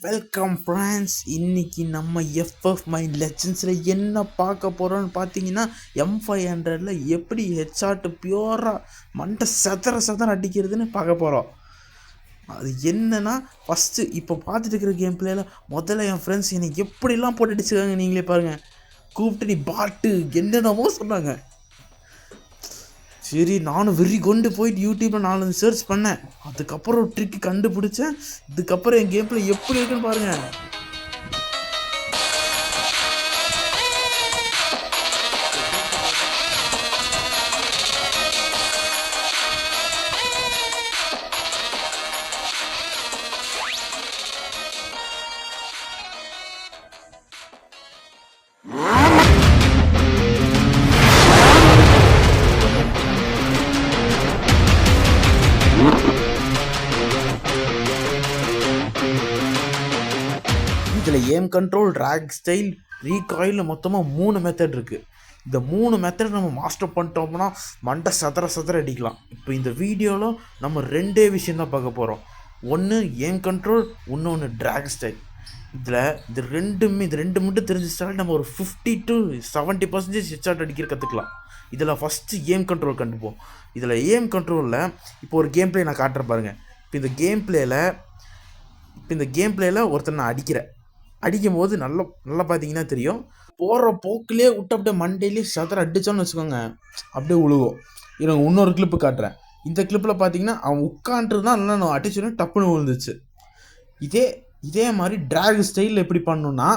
Welcome friends. இன்னைக்கு நம்ம FF mind லெஜண்ட்ஸில் என்ன பார்க்க போகிறோன்னு பார்த்தீங்கன்னா, M500 எப்படி ஹெட்ஷாட் பியூராக மண்டை சதற அடிக்கிறதுன்னு பார்க்க போகிறோம். அது என்னன்னா, ஃபஸ்ட்டு இப்போ பார்த்துட்டு இருக்கிற கேம் பிளேயில் முதல்ல என் ஃப்ரெண்ட்ஸ் என்னை எப்படிலாம் போட்டு அடிச்சுக்காங்க நீங்களே பாருங்கள். கூப்பிட்டு நீ பாட்டு என்னென்னமோ சொன்னாங்க. சரி, நானும் வெறி கொண்டு போயிட்டு யூடியூப்பில் 4 சர்ச் பண்ணேன். அதுக்கப்புறம் ஒரு ட்ரிக் கண்டுபிடிச்சேன். இதுக்கப்புறம் என் கேம் பிளே எப்படி இருக்குன்னு பாருங்கள். இதில் ஏம் கண்ட்ரோல், ட்ராக் ஸ்டைல், ரீகாயில் மொத்தமாக 3 மெத்தட் இருக்குது. இந்த 3 மெத்தட் நம்ம மாஸ்டர் பண்ணிட்டோம்னா மண்டை சதற அடிக்கலாம். இப்போ இந்த வீடியோவில் நம்ம 2 விஷயம் தான் பார்க்க போகிறோம். ஒன்று ஏம் கண்ட்ரோல், இன்னொன்று ட்ராக் ஸ்டைல். இது ரெண்டு மட்டும் தெரிஞ்சிச்சாலும் நம்ம ஒரு 50 to 70% ஹெட்ஷாட் அடிக்கிற கற்றுக்கலாம். இதில் ஃபஸ்ட்டு ஏம் கண்ட்ரோல் கண்டுப்போம். இதில் ஏம் கண்ட்ரோலில் இப்போ ஒரு கேம் பிளே நான் காட்டுறேன் பாருங்கள். இப்போ இந்த கேம் பிளேயில் ஒருத்தர் நான் அடிக்கும் போது நல்லா பார்த்தீங்கன்னா தெரியும். போகிற போக்கிலே விட்டு அப்படியே மண்டையிலே சதற அடித்தோன்னு வச்சுக்கோங்க, அப்படியே உழுவோம். இருங்க இன்னொரு கிளிப்பு காட்டுறேன். இந்த கிளிப்பில் பார்த்தீங்கன்னா அவன் உட்காண்ட்டு தான் நல்லா நான் அடிச்சோன்னே டப்புன்னு விழுந்துச்சு. இதே மாதிரி ட்ராக் ஸ்டைலில் எப்படி பண்ணணுன்னா,